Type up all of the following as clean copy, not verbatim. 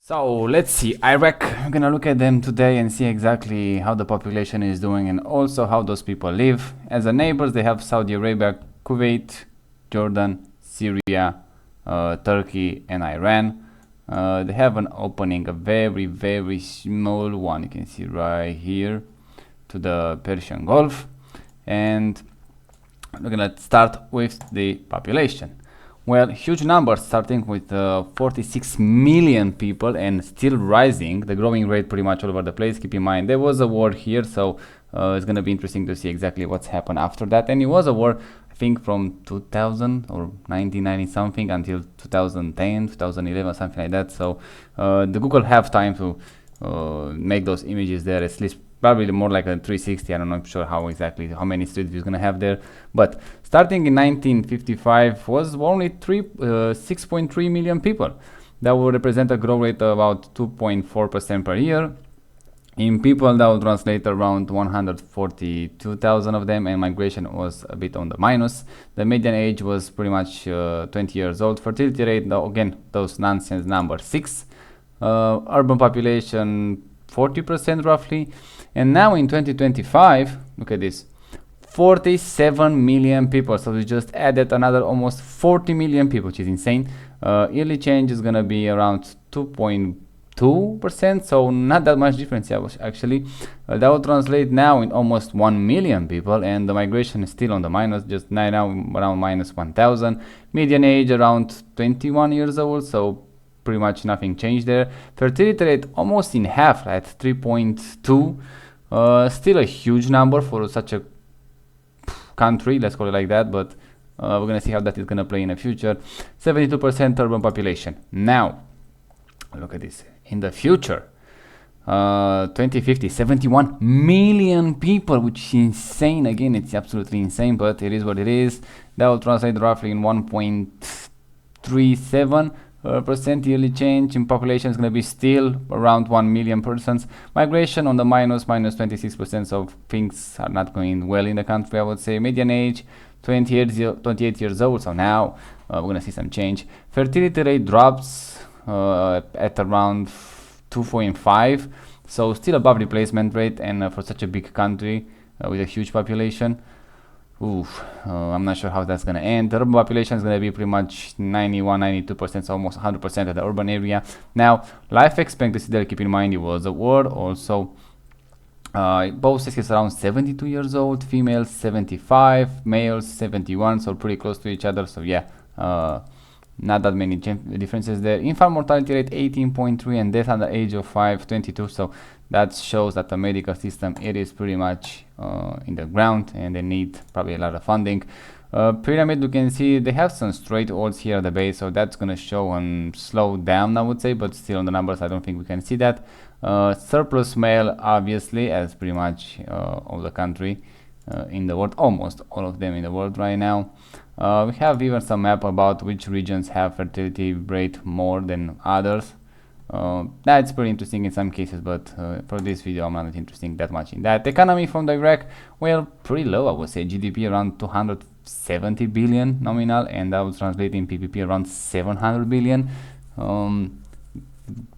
So let's see, Iraq, we're gonna look at them today and see exactly how the population is doing and also how those people live. As a neighbors, they have Saudi Arabia, Kuwait, Jordan, Syria, Turkey, and Iran. They have an opening, a very small one, you can see right here, to the Persian Gulf. And we're gonna start with the population. Well, huge numbers, starting with 46 million people and still rising. The growing rate pretty much all over the place. Keep in mind, there was a war here, so it's going to be interesting to see exactly what's happened after that. And it was a war, I think, from 2000 or 1990 something until 2010, 2011, something like that. So the Google have time to make those images there, at least probably more like a 360. I'm not sure how many street views gonna have there, but starting in 1955 was only 6.3 million people. That would represent a growth rate of about 2.4% per year. In people, that would translate around 142,000 of them, and migration was a bit on the minus. The median age was pretty much 20 years old. Fertility rate, though, again, those nonsense numbers, 6. Urban population 40% roughly. And now in 2025, look at this, 47 million people. So we just added another almost 40 million people, which is insane. Yearly change is gonna be around 2.2%, so not that much difference actually. That will translate now in almost 1 million people, and the migration is still on the minus, just now around minus 1,000. Median age around 21 years old, so pretty much nothing changed there. Fertility rate almost in half at 3.2. Still a huge number for such a country, let's call it like that, but we're gonna see how that is gonna play in the future. 72% urban population. Now look at this in the future. 2050, 71 million people, which is insane. Again, it's absolutely insane, but it is what it is. That will translate roughly in 1.37 percent yearly change in population. Is going to be still around 1 million persons. Migration on the minus 26%, so things are not going well in the country, I would say. Median age 28 years old, so now we're going to see some change. Fertility rate drops at around 2.5, so still above replacement rate, and for such a big country with a huge population, I'm not sure how that's going to end. The urban population is going to be pretty much 92%, so almost 100% of the urban area. Now, life expectancy there, keep in mind, it was a war also. Both sexes around 72 years old, females 75, males 71, so pretty close to each other. So yeah, not that many differences there. Infant mortality rate 18.3 and death under the age of 5, 22. So that shows that the medical system, it is pretty much in the ground, and they need probably a lot of funding. Pyramid, you can see they have some straight odds here at the base, so that's going to show and slow down, I would say, but still on the numbers I don't think we can see that. Surplus male, obviously, as pretty much all the country in the world, almost all of them in the world right now. We have even some map about which regions have fertility rate more than others. That's pretty interesting in some cases, but for this video I'm not interested that much in that. Economy from the Iraq, well, pretty low, I would say. GDP around 270 billion nominal, and that would translate in PPP around 700 billion.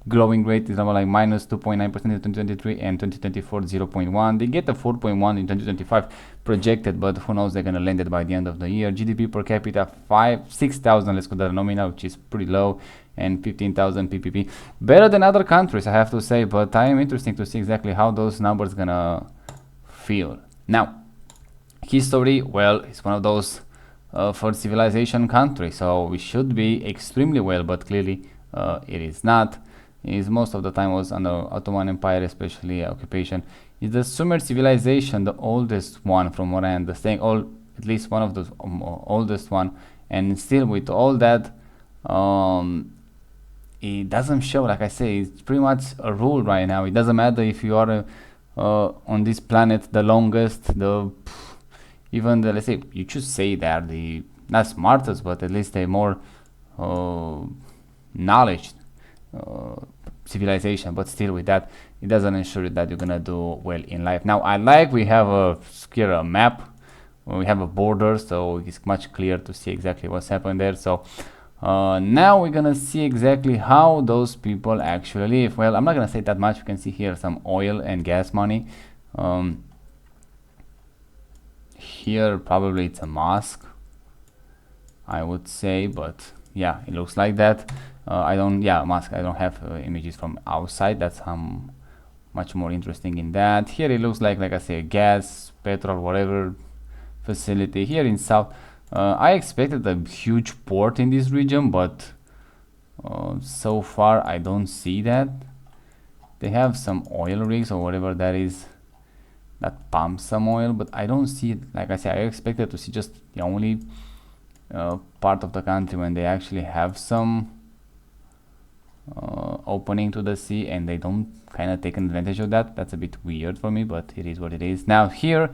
Growing rate is about like minus 2.9% in 2023, and 2024 0.1. They get a 4.1 in 2025 projected, but who knows, they're gonna land it by the end of the year. GDP per capita 6,000, let's call that a nominal, which is pretty low, and 15,000 PPP. Better than other countries, I have to say, but I am interested to see exactly how those numbers gonna feel. Now, history, well, it's one of those for civilization country, so we should be extremely well, but clearly it is not. Is most of the time was under Ottoman Empire, especially occupation. Is the Sumer civilization the oldest one, from what I understand, at least one of the oldest one, and still with all that, it doesn't show. Like I say, it's pretty much a rule right now. It doesn't matter if you are on this planet the longest, even the, let's say, you should say they are the not smartest, but at least they're more knowledge civilization, but still with that, it doesn't ensure that you're gonna do well in life. Now, we have a map, we have a border, so it's much clearer to see exactly what's happened there. So Now we're gonna see exactly how those people actually live. Well, I'm not gonna say that much. You can see here some oil and gas money. Here probably it's a mosque, I would say, but yeah, it looks like that. Mosque. I don't have images from outside. That's much more interesting in that. Here it looks like I say, gas, petrol, whatever facility. Here in south, I expected a huge port in this region, but so far I don't see that. They have some oil rigs or whatever that is that pumps some oil, but I don't see it. Like I said, I expected to see just the only part of the country when they actually have some opening to the sea, and they don't kind of take advantage of that. That's a bit weird for me, but it is what it is. Now here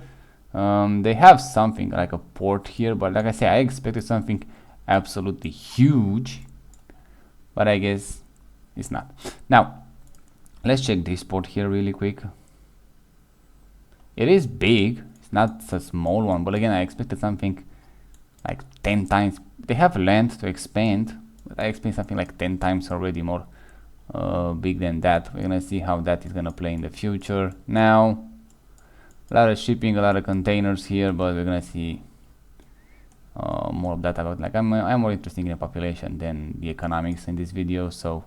they have something like a port here, but like I say, I expected something absolutely huge, but I guess it's not. Now let's check this port here really quick. It is big, it's not a small one, but again I expected something like 10 times. They have land to expand, but I expect something like 10 times already more big than that. We're gonna see how that is gonna play in the future. Now a lot of shipping, a lot of containers here, but we're gonna see more of that. About, like, I'm more interested in the population than the economics in this video, so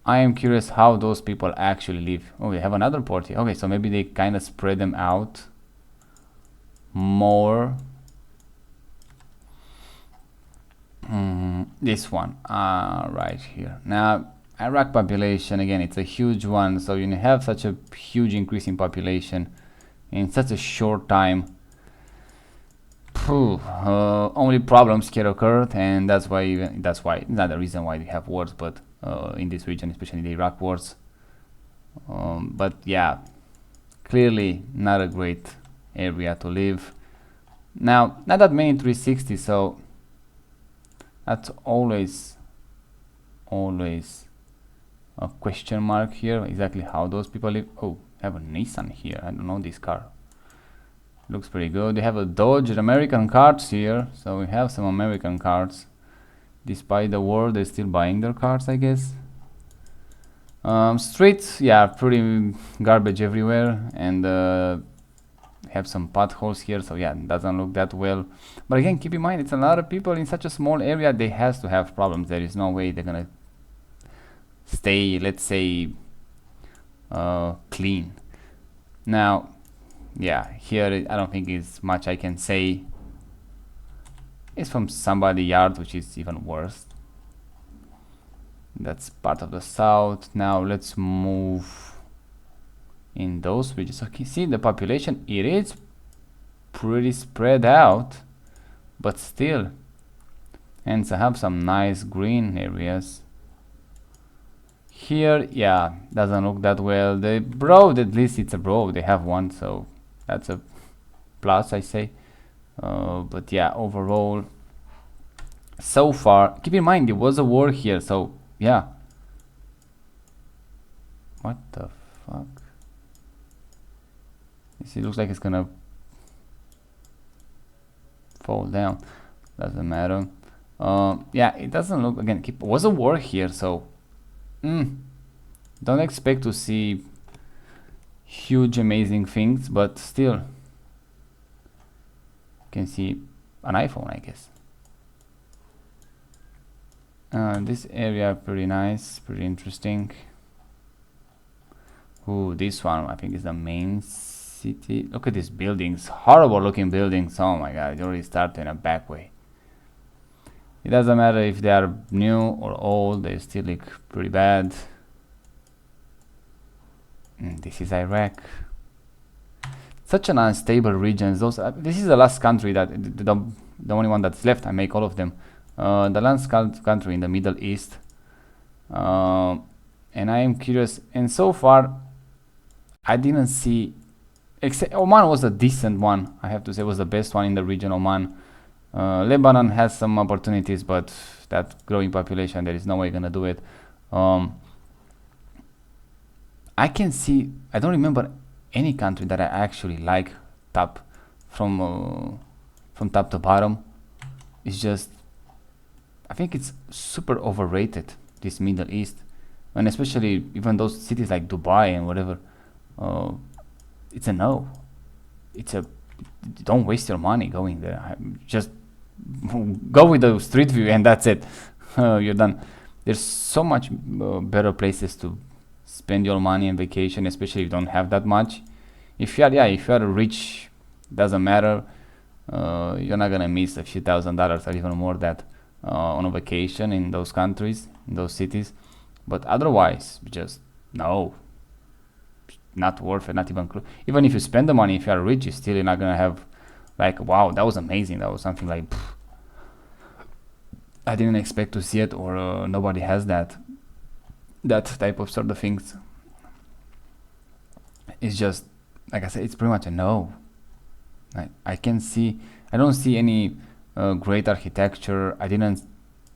I am curious how those people actually live. Oh, we have another port here. Okay, so maybe they kind of spread them out more. This one right here. Now Iraq population, again, it's a huge one, so you have such a huge increase in population in such a short time. Only problems can occur, and that's why not the reason why we have wars, but in this region, especially the Iraq wars. But yeah, clearly not a great area to live. Now, not that many 360, so that's always a question mark here, exactly how those people live. Oh, I have a Nissan here. I don't know this car. Looks pretty good. They have a Dodge, American cars here, so we have some American cars. Despite the war, they're still buying their cars, I guess. Streets, yeah, pretty garbage everywhere, and have some potholes here, so yeah, it doesn't look that well. But again, keep in mind, it's a lot of people in such a small area. They has to have problems. There is no way they're gonna stay, let's say, clean. Now, yeah, here I don't think it's much I can say. It's from somebody's yard, which is even worse. That's part of the south. Now let's move in those regions. Okay, see the population, it is pretty spread out, but still, and I have some nice green areas here. Yeah, doesn't look that well. The road, at least it's a road, they have one, so that's a plus, I say. But yeah, overall, so far, keep in mind there was a war here, so yeah. What the fuck? It looks like it's gonna fall down. Doesn't matter. Yeah, it doesn't look, again, was a war here, so don't expect to see huge amazing things, but still you can see an iPhone, I guess. This area pretty nice, pretty interesting. Ooh, this one I think is the main city. Look at these buildings, horrible looking buildings. Oh my god, it already started in a back way. It doesn't matter if they are new or old, they still look pretty bad. This is Iraq. Such an unstable region. This is the last country that the only one that's left. I make all of them. The last country in the Middle East. And I am curious. And so far, I didn't see. Except Oman was a decent one. I have to say, it was the best one in the region. Oman. Lebanon has some opportunities, but that growing population, there is no way gonna do it. I can see, I don't remember any country that I actually like from top to bottom. It's just I think it's super overrated, this Middle East, and especially even those cities like Dubai and whatever. Uh, it's a no. It's a don't waste your money going there. Just go with the street view and that's it. You're done. There's so much better places to spend your money on vacation, especially if you don't have that much. If you are, yeah, if you are rich, doesn't matter. You're not gonna miss a few $1,000s or even more that on a vacation in those countries, in those cities. But otherwise, just no, not worth it. Not even even if you spend the money, if you are rich, you still not gonna have like, wow, that was amazing. That was something like I didn't expect to see it, or nobody has that type of sort of things. It's just like I said, it's pretty much a no. I can see, I don't see any great architecture. I didn't.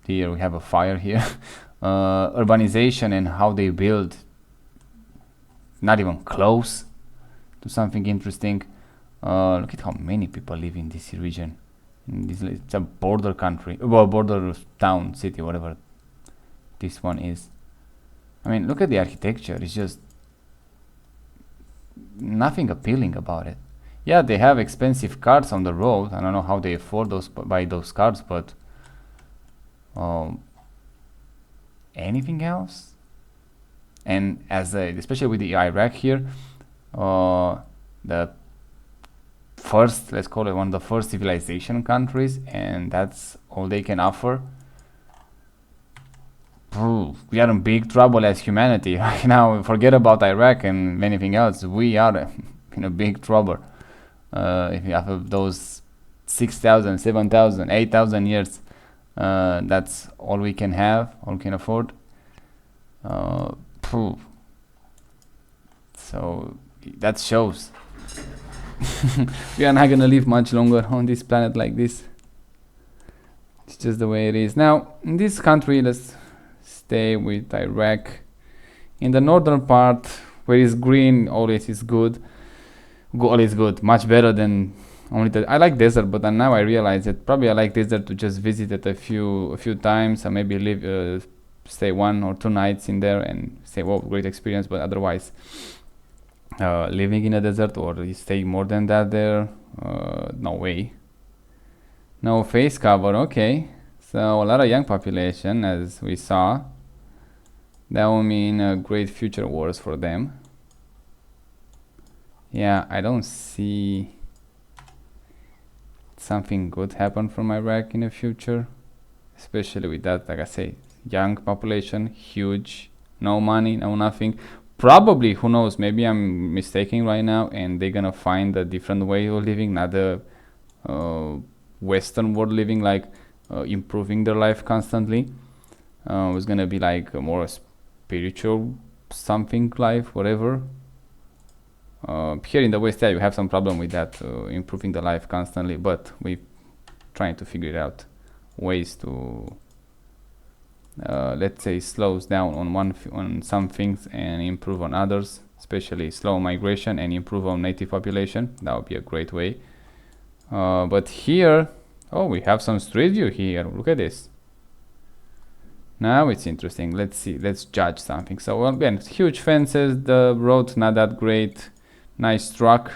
Here we have a fire here. Urbanization and how they build, not even close to something interesting. Look at how many people live in this region. It's a border country, well, border town, city, whatever this one is. I mean, look at the architecture. It's just nothing appealing about it. Yeah, they have expensive cars on the road. I don't know how they afford those, buy those cars, but anything else? And as especially with the Iraq here, the first, let's call it one of the first civilization countries, and that's all they can offer. We are in big trouble as humanity right now. Forget about Iraq and anything else. We are in a big trouble. If you have those 6,000, 7,000, 8,000 years, that's all we can have, all we can afford. So that shows we are not gonna live much longer on this planet like this. It's just the way it is. Now, in this country, let's stay with Iraq. In the northern part, where it's green, always is good. Always good, much better than only I like desert, but now I realize that probably I like desert to just visit it a few times and maybe live, stay 1 or 2 nights in there and say, "Wow, great experience." But otherwise, living in a desert or stay more than that there, no way. No face cover, okay. So a lot of young population, as we saw. That will mean great future wars for them. Yeah, I don't see something good happen from Iraq in the future, especially with that, like I say, young population, huge, no money, no nothing. Probably, who knows, maybe I'm mistaken right now and they're gonna find a different way of living, not the Western world living, like improving their life constantly. It's gonna be like a more spiritual something life, whatever. Here in the West, yeah, you have some problem with that, improving the life constantly, but we're trying to figure out ways to, let's say, slows down on some things and improve on others, especially slow migration and improve on native population. That would be a great way. But here, oh, we have some street view here. Look at this. Now it's interesting. Let's see. Let's judge something. So again, huge fences. The road not that great. Nice truck.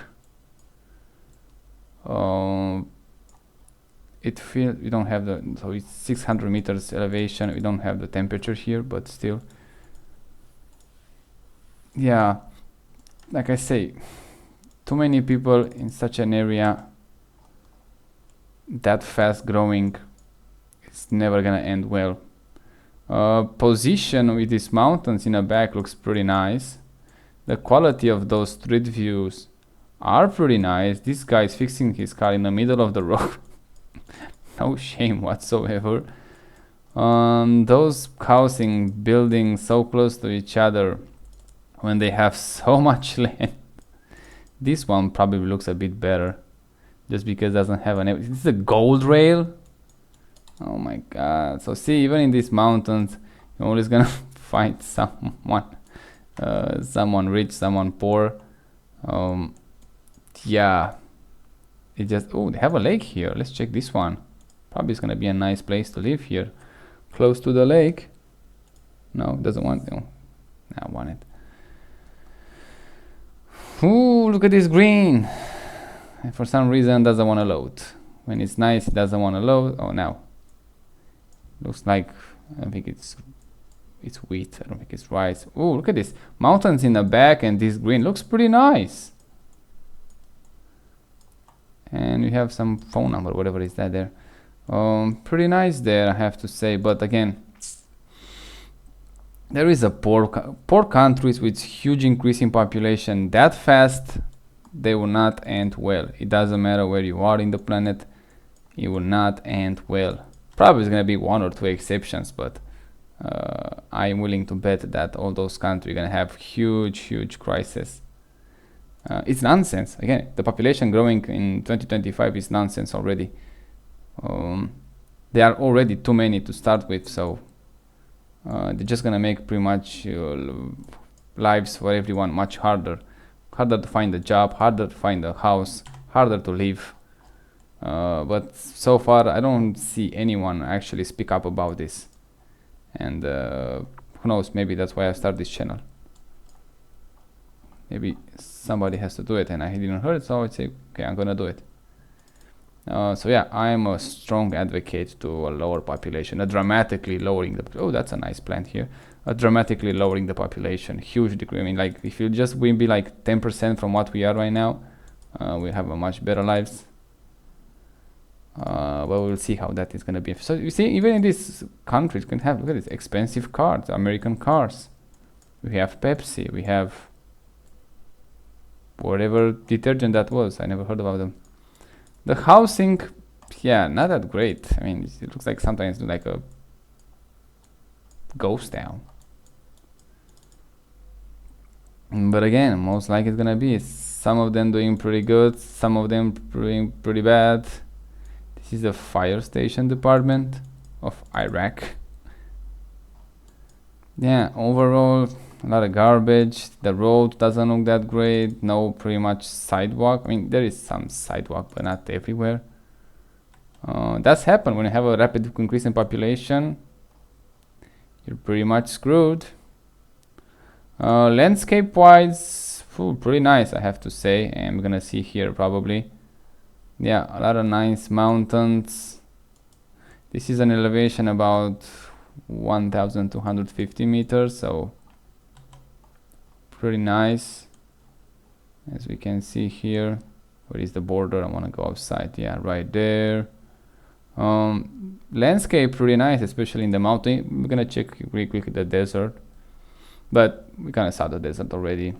It feels we don't have the, so it's 600 meters elevation. We don't have the temperature here, but still, yeah, like I say, too many people in such an area, that fast growing, it's never gonna end well. Position with these mountains in the back looks pretty nice. The quality of those street views are pretty nice. This guy is fixing his car in the middle of the road. No shame whatsoever. Those housing buildings so close to each other when they have so much land. This one probably looks a bit better just because it doesn't have an... This is a gold rail? Oh my god. So see, even in these mountains, you're always gonna find someone. Someone rich, someone poor. Yeah, it just, oh, they have a lake here. Let's check this one. Probably it's gonna be a nice place to live here. close to the lake. No, doesn't want. No, I want it. Ooh, look at this green. And for some reason doesn't want to load. When it's nice, it doesn't want to load. Oh, now looks like, I think it's wheat. I don't think it's rice. Oh, look at this mountains in the back, and this green looks pretty nice. And we have some phone number, whatever is that there. Pretty nice there, I have to say. But again, there is a poor countries with huge increase in population that fast. They will not end well. It doesn't matter where you are in the planet, it will not end well. Probably there's gonna be one or two exceptions, but I'm willing to bet that all those countries are gonna have huge crisis. It's nonsense. Again, the population growing in 2025 is nonsense already. There are already too many to start with, so they're just gonna make pretty much lives for everyone much harder. Harder to find a job, harder to find a house, harder to live. But so far, I don't see anyone actually speak up about this. And who knows, maybe that's why I started this channel. Maybe somebody has to do it, and I didn't hear it, so I would say, okay, I'm gonna do it. So yeah, I'm a strong advocate to a lower population, a dramatically lowering the. Oh, that's a nice plant here. Dramatically lowering the population, huge degree. I mean, like if you just will be like 10% from what we are right now, we have a much better lives. But we'll see how that is gonna be. So you see, even in these countries, you can have, look at this, expensive cars, American cars. We have Pepsi, we have whatever detergent that was. I never heard about them. The housing, yeah, not that great. I mean, it looks like sometimes like a ghost town. But again, most likely it's gonna be some of them doing pretty good, some of them doing pretty bad. This is the fire station department of Iraq. Yeah, overall a lot of garbage. The road doesn't look that great. No, pretty much sidewalk. I mean, there is some sidewalk, but not everywhere. That's happened when you have a rapid increase in population. You're pretty much screwed. Landscape wise, pretty nice, I have to say. And we're gonna see here probably, yeah, a lot of nice mountains. This is an elevation about 1250 meters, so pretty nice. As we can see here, where is the border? I want to go outside. Yeah, right there. Landscape pretty nice, especially in the mountain. We're gonna check really quickly the desert, but we kind of saw the desert already.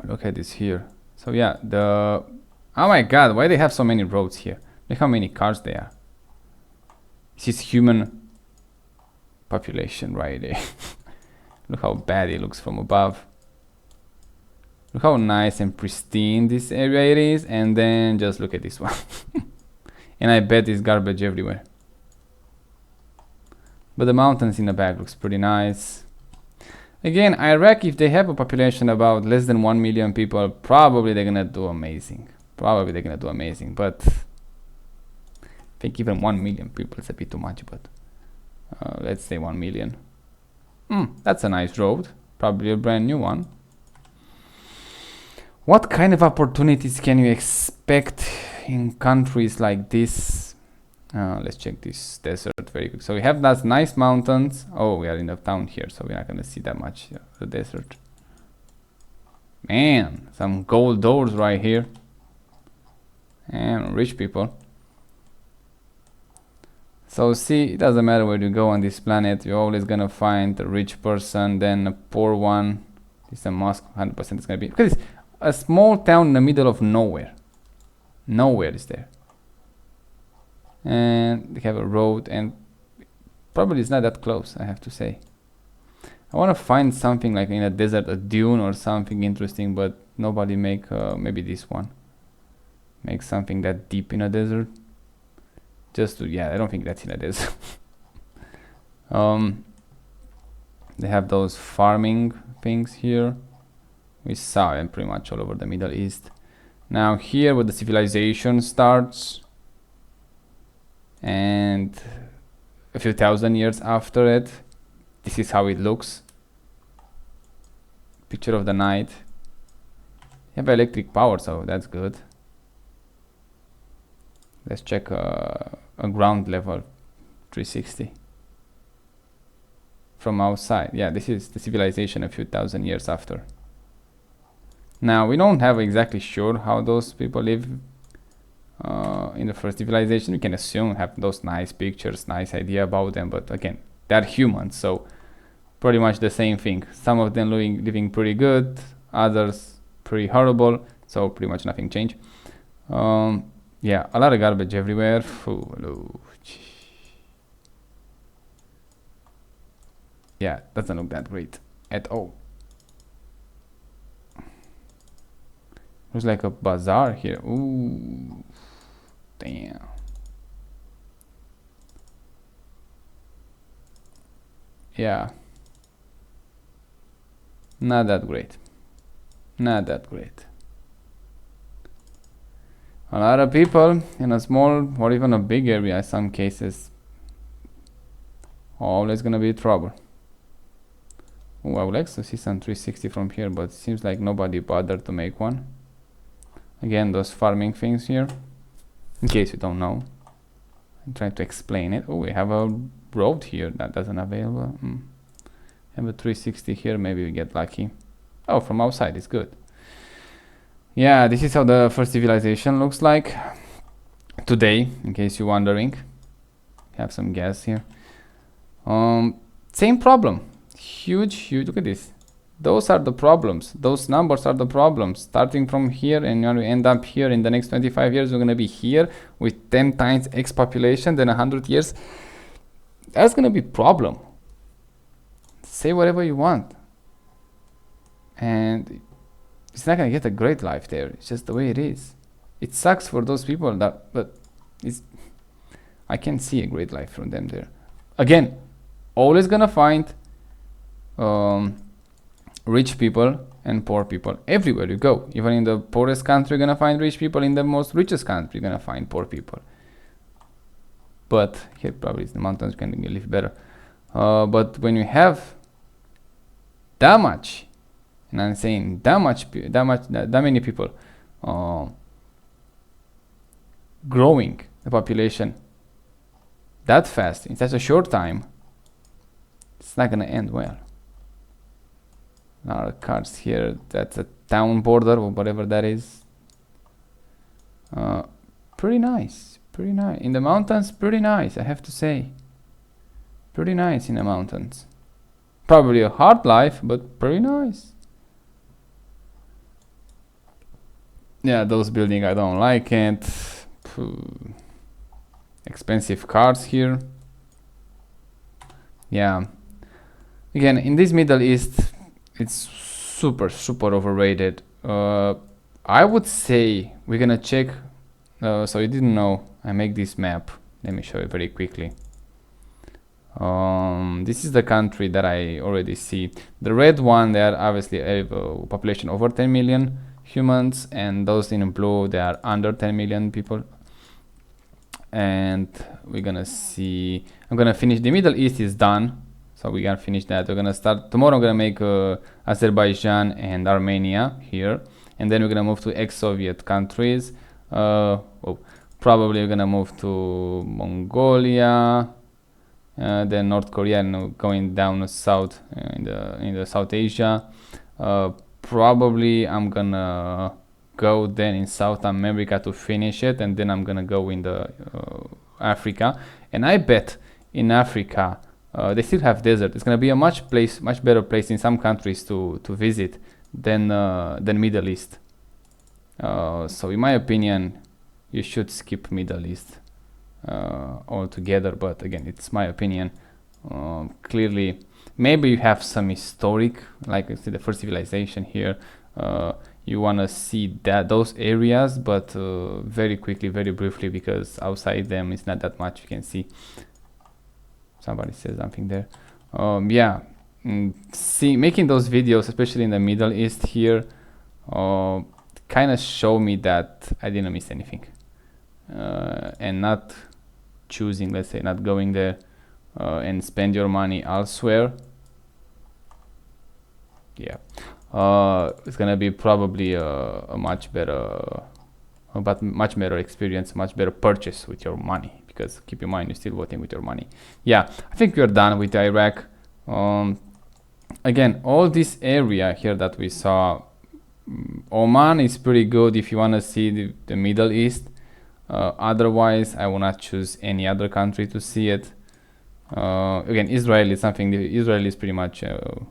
Look at this here. So yeah, oh my god, why they have so many roads here? Look how many cars there are. This is human population right there. Look how bad it looks from above. Look how nice and pristine this area it is, and then just look at this one. And I bet there's garbage everywhere. But the mountains in the back looks pretty nice. Again, Iraq, if they have a population about less than 1 million people, probably they're gonna do amazing. Probably they're gonna do amazing, but I think even 1 million people is a bit too much, but let's say 1 million. That's a nice road, probably a brand new one. What kind of opportunities can you expect in countries like this? Let's check this desert very quick. So we have those nice mountains. Oh, we are in the town here, so we're not gonna see that much the desert. Man, some gold doors right here. And rich people. So see, it doesn't matter where you go on this planet, you're always gonna find a rich person, then a poor one. This is a mosque, 100% it's gonna be. Because it's a small town in the middle of nowhere. Nowhere is there. And they have a road, and probably it's not that close, I have to say. I want to find something like in a desert, a dune or something interesting, but nobody make maybe this one. Make something that deep in a desert. Just to, yeah, I don't think that's in a desert. They have those farming things here. We saw them pretty much all over the Middle East. Now here where the civilization starts, and a few thousand years after it. This is how it looks. Picture of the night. You have electric power, so that's good. Let's check a ground level 360 from outside. Yeah, this is the civilization a few thousand years after. Now we don't have exactly sure how those people live in the first civilization. We can assume have those nice pictures, nice idea about them, but again, they're humans, so pretty much the same thing. Some of them living pretty good, others pretty horrible, so pretty much nothing changed. Yeah, a lot of garbage everywhere. Yeah, doesn't look that great at all. Looks like a bazaar here. Ooh, damn. Yeah, not that great. Not that great. A lot of people in a small or even a big area in some cases. Always gonna be trouble. Oh, I would like to see some 360 from here, but it seems like nobody bothered to make one. Again, those farming things here, in case you don't know. I'm trying to explain it. Oh, we have a road here that doesn't available. Have a 360 here, maybe we get lucky. Oh, from outside it's good. Yeah, this is how the first civilization looks like today, in case you're wondering. Have some gas here. Same problem. Huge, look at this. Those are the problems. Those numbers are the problems. Starting from here and you end up here in the next 25 years, we're going to be here with 10 times X population, then 100 years. That's going to be problem. Say whatever you want. And it's not going to get a great life there. It's just the way it is. It sucks for those people but I can see a great life from them there. Again, always going to find rich people and poor people everywhere you go. Even in the poorest country, you're gonna find rich people. In the most richest country, you're gonna find poor people. But here probably it's the mountains, you can live better. But when you have that much, and I'm saying that many people growing the population that fast in such a short time, it's not gonna end well. Our cards here, that's a town border or whatever that is. Pretty nice, in the mountains, pretty nice, I have to say. Pretty nice in the mountains. Probably a hard life, but pretty nice. Yeah, those buildings I don't like it. Expensive cars here. Yeah. Again, in this Middle East, it's super overrated. I would say we're gonna check. So you didn't know, I make this map. Let me show you very quickly. This is the country that I already see. The red one, they are obviously a population over 10 million humans, and those in blue, they are under 10 million people. And we're gonna see. I'm gonna finish. The Middle East is done. So we gotta finish that. We're gonna start tomorrow. I'm gonna make Azerbaijan and Armenia here, and then we're gonna move to ex-Soviet countries. Probably we're gonna move to Mongolia, then North Korea, and going down south in the South Asia. Probably I'm gonna go then in South America to finish it, and then I'm gonna go in the Africa. And I bet in Africa. They still have desert. It's gonna be a much better place in some countries to visit than Middle East. So in my opinion, you should skip Middle East altogether. But again, it's my opinion. Clearly, maybe you have some historic, like I said, the first civilization here. You wanna see those areas, but very quickly, very briefly, because outside them, it's not that much you can see. Somebody says something there. Yeah, making those videos, especially in the Middle East here, kind of show me that I didn't miss anything. And not choosing, let's say, not going there and spend your money elsewhere, yeah, it's gonna be probably a much better much better experience, much better purchase with your money, because keep in mind you're still voting with your money. Yeah, I think we're done with Iraq. Again, all this area here that we saw, Oman is pretty good if you want to see the Middle East. Otherwise, I will not choose any other country to see it. Again, Israel is something. Israel is pretty much a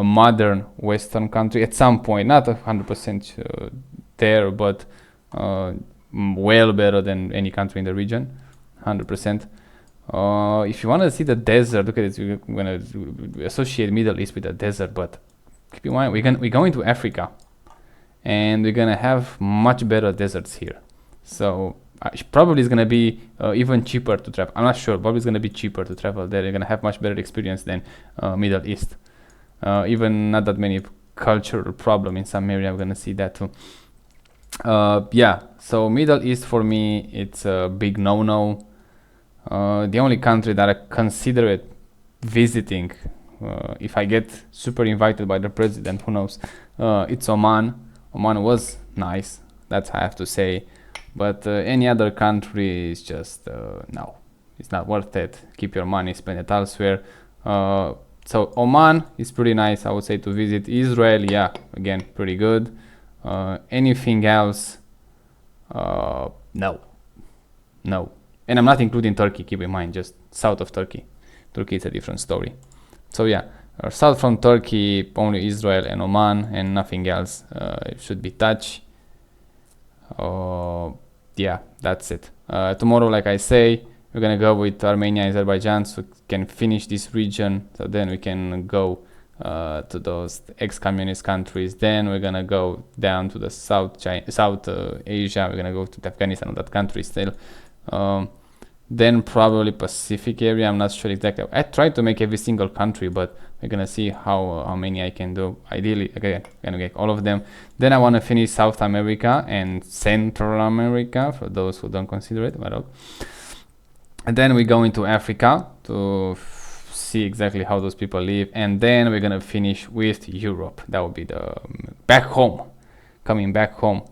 modern Western country at some point, not 100% there, but well better than any country in the region, 100%. If you want to see the desert, look at this. We're gonna associate Middle East with the desert, but keep in mind we're going to Africa, and we're gonna have much better deserts here. So probably it's gonna be even cheaper to travel. I'm not sure. Probably it's gonna be cheaper to travel there. You're gonna have much better experience than Middle East. Even not that many cultural problem in some area. I'm gonna see that too. Yeah. So Middle East for me, it's a big no-no. The only country that I consider it visiting, if I get super invited by the president, who knows, it's Oman. Oman was nice, that's I have to say, but any other country is just no, it's not worth it. Keep your money, spend it elsewhere. So Oman is pretty nice, I would say, to visit. Israel, yeah, again, pretty good. Anything else, no. And I'm not including Turkey, keep in mind, just south of Turkey. Turkey is a different story. So yeah, south from Turkey, only Israel and Oman, and nothing else should be touched. Yeah, that's it. Tomorrow, like I say, we're gonna go with Armenia and Azerbaijan, so we can finish this region, so then we can go to those ex-communist countries. Then we're gonna go down to the South Asia. We're gonna go to Afghanistan, that country still. Then probably Pacific area. I'm not sure exactly. I tried to make every single country, but we're gonna see how many I can do. Ideally, again, gonna get all of them. Then I want to finish South America and Central America, for those who don't consider it at all. And then we go into Africa to see exactly how those people live, and then we're gonna finish with Europe. That would be the back home, coming back home,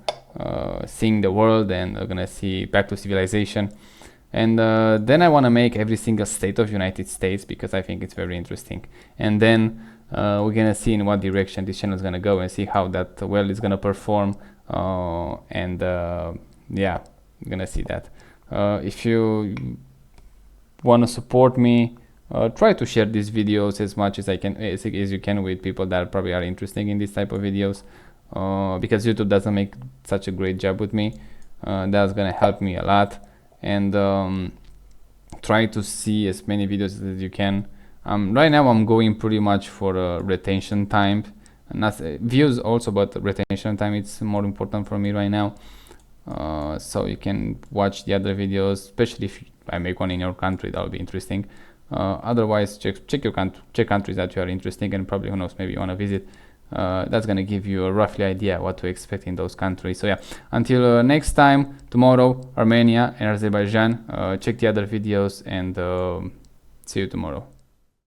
seeing the world, and we're gonna see back to civilization. And then I want to make every single state of United States, because I think it's very interesting. And then we're gonna see in what direction this channel is gonna go, and see how that well is gonna perform. And yeah, we're gonna see that. If you want to support me, try to share these videos as much as you can with people that probably are interested in this type of videos, because YouTube doesn't make such a great job with me. That's gonna help me a lot. And try to see as many videos as you can. Right now I'm going pretty much for retention time, not views also, but retention time, it's more important for me right now. So you can watch the other videos, especially if I make one in your country, that would be interesting. Otherwise, check countries that you are interested in, and probably, who knows, maybe you want to visit. That's gonna give you a roughly idea what to expect in those countries. So yeah, until next time, tomorrow, Armenia and Azerbaijan. Check the other videos, and see you tomorrow.